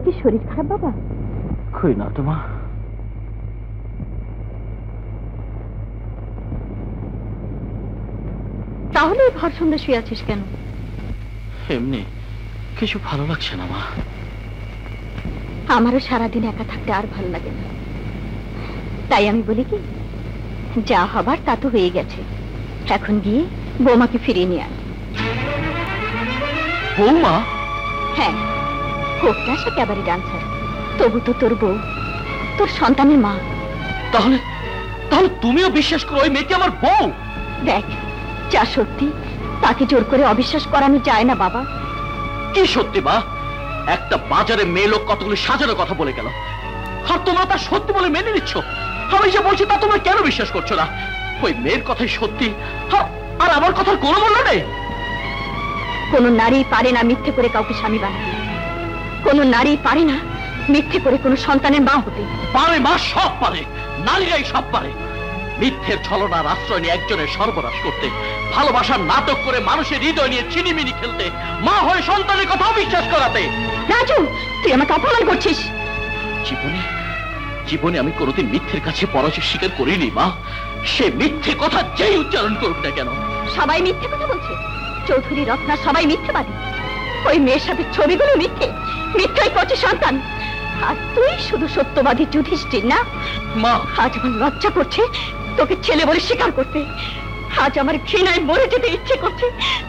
কি শরীর খারাপ বাবা? কই না তো মা। তাহলে ভর সন্ধ্যা শুয়ে আছিস কেন? এমনি কিছু ভালো লাগছে না মা। আমারও সারাদিন একা থাকতে আর ভালো লাগে না। তাই আমি বলি কি, যা হবার তা তো হয়ে গেছে, এখন গিয়ে বৌমাকে ফিরিয়ে নিয়ে আয়। বৌমা? হ্যাঁ, হোক না সে ক্যাবারে ডান্সার, তবু তো তোর বউ, তোর সন্তানের মা। তাহলে তাহলে তুমিও বিশ্বাস করো ওই মেয়েটি আমার বউ? দেখ, যা সত্যি তাকে জোর করে অবিশ্বাস করানো যায় না বাবা। কি সত্যি মা? একটা বাজারে মেয়ে লোক কতগুলো সাজানো কথা বলে গেল, আর তোমরা তা সত্যি বলে মেনে নিচ্ছ। আমি যে বলছি তা তোমরা কেন বিশ্বাস করছো না? ওই মেয়ের কথাই সত্যি, আর আমার কথার কোনো মূল্য নেই। কোন নারী পারে না মিথ্যে করে কাউকে স্বামী বানাতে, কোন নারী পারে না মিথ্যে করে কোন সন্তানের মা হতে। পারে মা, সব পারে, নারীরাই সব পারে। মিথ্যের ছলনার আশ্রয় নিয়ে একজনের সর্বনাশ করতে, ভালোবাসার নাটক করে মানুষের হৃদয় নিয়ে চিনিমিনি খেলতে, মা হয়ে সন্তানের কথা অবিশ্বাস করাতে। রাজু, তুই আমাকে অপমান করছিস। জীবনে জীবনে আমি কোনোদিন মিথ্যের কাছে পরাজয় স্বীকার করিনি মা। সে মিথ্যে কথা যেই উচ্চারণ করুক না কেন। সবাই মিথ্যে কথা বলছে, চৌধুরী রত্না সবাই মিথ্যেবাদী। ওই মেয়ের সাথে ছবিগুলো মিথ্যে, মিথ্যাই করছে সন্তান। আর তুই শুধু সত্যবাদী যুধিষ্ঠির না মা। আজ আমার লজ্জা করছে তোকে ছেলে বলে স্বীকার করতে। আজ আমার ঘৃণায় মরে যেতে ইচ্ছে করছে,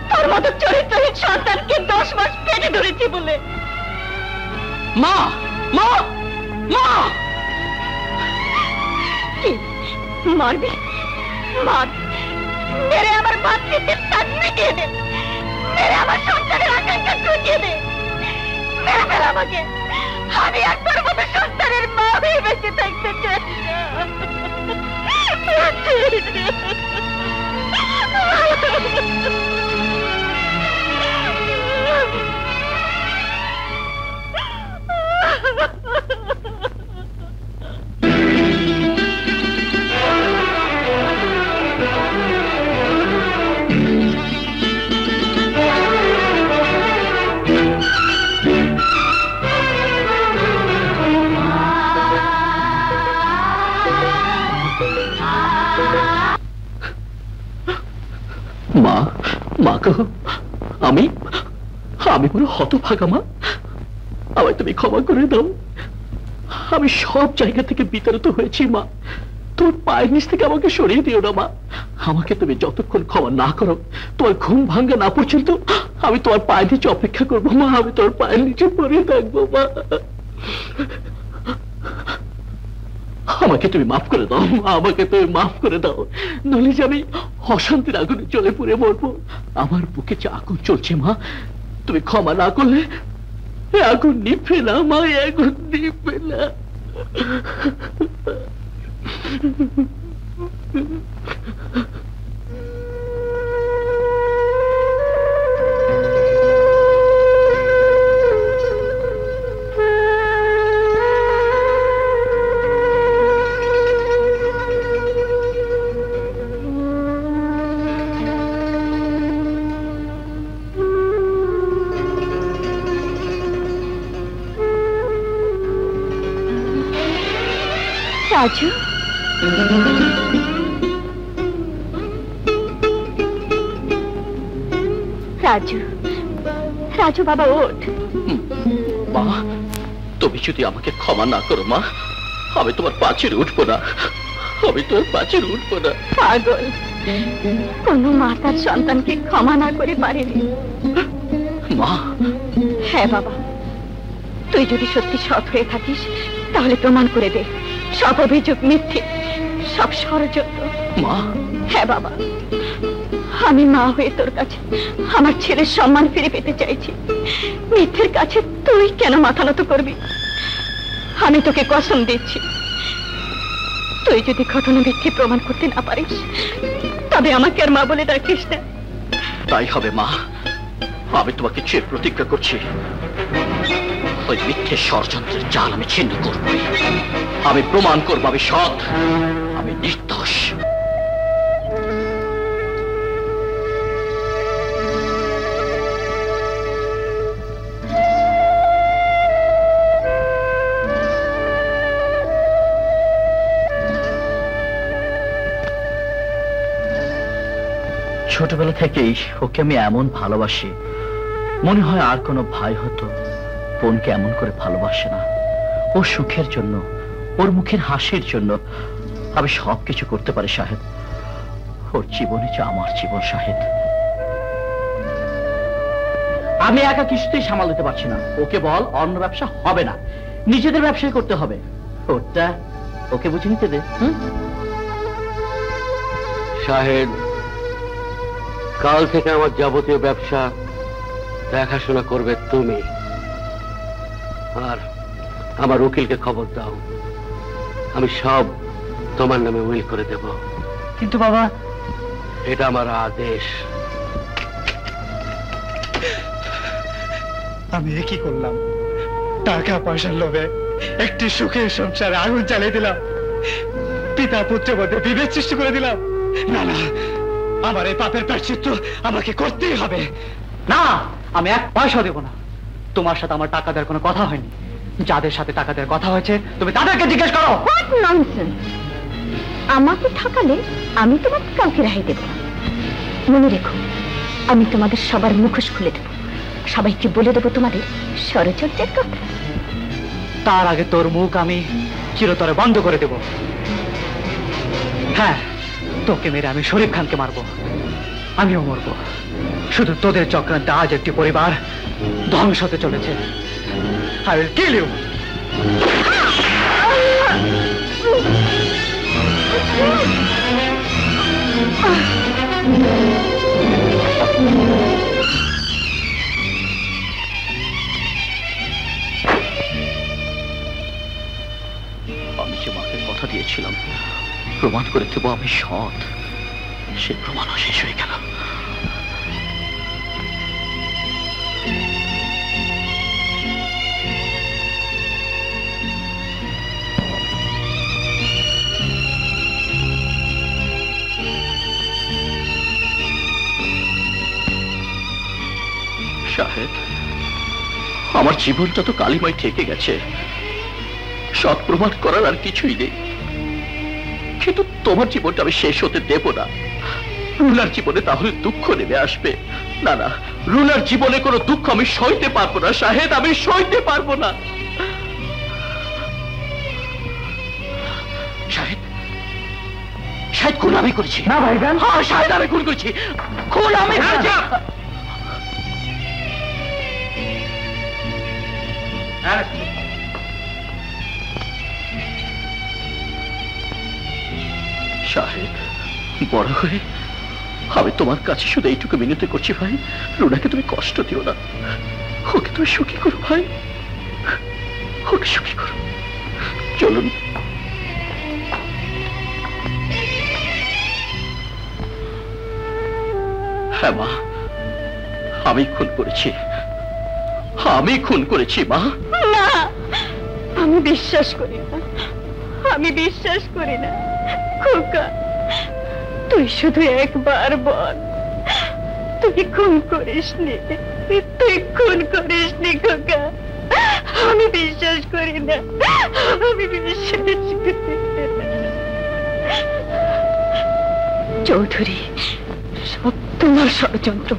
তোর মতো চরিত্রহীন সন্তানকে 10 মাস পেটে ধরেছি বলে। মা, মা, মা! কি মারবি? মার, মেরে আমার মাতৃত্বের স্বাদ মিটিয়ে দে, মেরে আমার সন্তানের আকাঙ্ক্ষা ঘুচিয়ে দে, মেরে ফেল আমাকে। আমি একবার মতো সন্তানের মা হয়ে বেঁচে থাকতে চাই মা, মা গো, আমি পুরো হতভাগা মা। আমায় তুমি ক্ষমা করে দাও। আমি সব জায়গা থেকে বিতাড়িত হয়েছি মা। তোর পায়ের নিচ থেকে আমাকে সরিয়ে দিও না মা। আমাকে তুমি যতক্ষণ ক্ষমা না করো, তোমার ঘুম ভাঙ্গা না পর্যন্ত আমি তোমার পায়ের নিচে অপেক্ষা করবো মা। আমি তোর পায়ের নিচে পড়ে থাকবো মা। আমাকে তুমি মাফ করে দাও মা, আমাকে তুমি মাফ করে দাও। নইলে যে আমি অশান্তির আগুনে জ্বলে পুড়ে মরবো। আমার বুকে যে আগুন চলছে মা, তুমি ক্ষমা না করলে আগুন নিভবে না মা, আগুন নিভবে না। রাজু, রাজু, রাজু বাবা ওঠ। মা, তুমি যদি আমাকে ক্ষমা না করো মা, আমি তোমার পাঁচের উঠবো না, আমি তোমার পাঁচের উঠবো না। পাগল, কোন মা তার সন্তানকে ক্ষমা না করে পারেনি। মা। হ্যাঁ বাবা, তুই যদি সত্যি সৎ হয়ে থাকিস তাহলে প্রমাণ করে দে সব অভিযোগ মিথ্যে, সব ষড়যন্ত্র। মা। হ্যাঁ বাবা, আমি মা হয়ে তোর কাছে আমার ছেলের সম্মান ফিরে পেতে চাইছি। মিথ্যের কাছে তুই কেন মাথা নত করবি? আমি তোকে কসম দিচ্ছি, তুই যদি ঘটনা মিথ্যে প্রমাণ করতে না পারিস তবে আমাকে আর মা বলে ডাকিস না। তাই হবে মা, আমি তোমাকে চেয়ে প্রতিজ্ঞা করছি, ওই মিথ্যে ষড়যন্ত্রের জাল আমি ছিন্ন করব। আমি প্রমাণ করবো আমি সৎ, আমি নির্দোষ। ছোটবেলা থেকেই ওকে আমি এমন ভালোবাসি, মনে হয় আর কোনো ভাই হতো বোনকে এমন করে ভালোবাসে না। ওর সুখের জন্য, ওর মুখের হাসির জন্য আমি সবকিছু করতে পারি শাহেদ। ওর জীবনে যে আমার জীবন শাহেদ। আমি একা কিছুতেই সামাল দিতে পারছি না। ওকে বল অন্য ব্যবসা হবে না, নিজেদের ব্যবসায় করতে হবে। ওটা ওকে বুঝে নিতে দে। শাহেদ, কাল থেকে আমার যাবতীয় ব্যবসা দেখাশোনা করবে তুমি। আর আমার উকিলকে খবর দাও, আমি সব তোমার নামে উইল করে দেব। কিন্তু বাবা, এটা আমার আদেশ। আমি কি করলাম? টাকা পয়সার লোভে একটি সুখের সংসারে আগুন জ্বালিয়ে দিলাম, পিতা পুত্রের মধ্যে বিভেদ সৃষ্টি করে দিলাম। না না, আমার এই পাপের প্রায়শ্চিত্ত আমাকে করতেই হবে। না, আমি এক পয়সা দেব না। তোমার সাথে আমার টাকা দেওয়ার কোনো কথা হয়নি। যাদের সাথে টাকা দেওয়ার কথা হয়েছে তুমি তাদেরকে জিজ্ঞেস করো। What nonsense! আমাকে ঠকালে আমি তোমাকে কাউকে রেহাই দেব না। মনে রেখো, আমি তোমাদের সবার মুখোশ খুলে দেব, সবাইকে বলে দেবো তোমাদের ষড়যন্ত্রের কথা। তার আগে তোর মুখ আমি চিরতরে বন্ধ করে দেব। হ্যাঁ, তোকে মেরে আমি শরীফ খানকে মারবো, আমিও মরবো। শুধু তোদের চক্রান্তে আজ একটি পরিবার ধ্বংস হতে চলেছে। I will kill you. আমি যে মাকে কথা দিয়েছিলাম প্রমাণ করে দেবো আমি সৎ, সে প্রমাণও শেষ হয়ে গেল। শাহেদ, আমার জীবনটা তো কালিমায় ঠেকে গেছে, সৎ প্রমাণ করার আর কিছুই নেই। কিন্তু তোমার জীবনটা আমি শেষ হতে দেব না। রুনার জীবনে তাহলে দুঃখ নেমে আসবে। না না, রুনার জীবনে কোনো দুঃখ আমি সইতে পারবো না শাহেদ, আমি সইতে পারবো না। শাহেদ, শাহেদ খুন আমি করেছি। না ভাইজান। হ্যাঁ শাহেদ, আমি খুন করেছি, খুন আমি করেছি। শাহেদ, বড় হয়ে আমি তোমার কাছে শুধু এইটুকু মিনতি করছি ভাই, রুনাকে তুমি কষ্ট দিও না, ওকে তুমি সুখী করো ভাই, ওকে সুখী করো। চলুন। হ্যাঁ মা, আমি খুন করেছি, আমি খুন করেছি মা। না, আমি বিশ্বাস করি না, আমি বিশ্বাস করি না। খোকা, তুই শুধু একবার বল, তুই খুন করিসনি, তুই খুন করিসনি খোকা। আমি বিশ্বাস করি না, আমি বিশ্বাস করি না। চৌধুরী, সব তোমার ষড়যন্ত্র।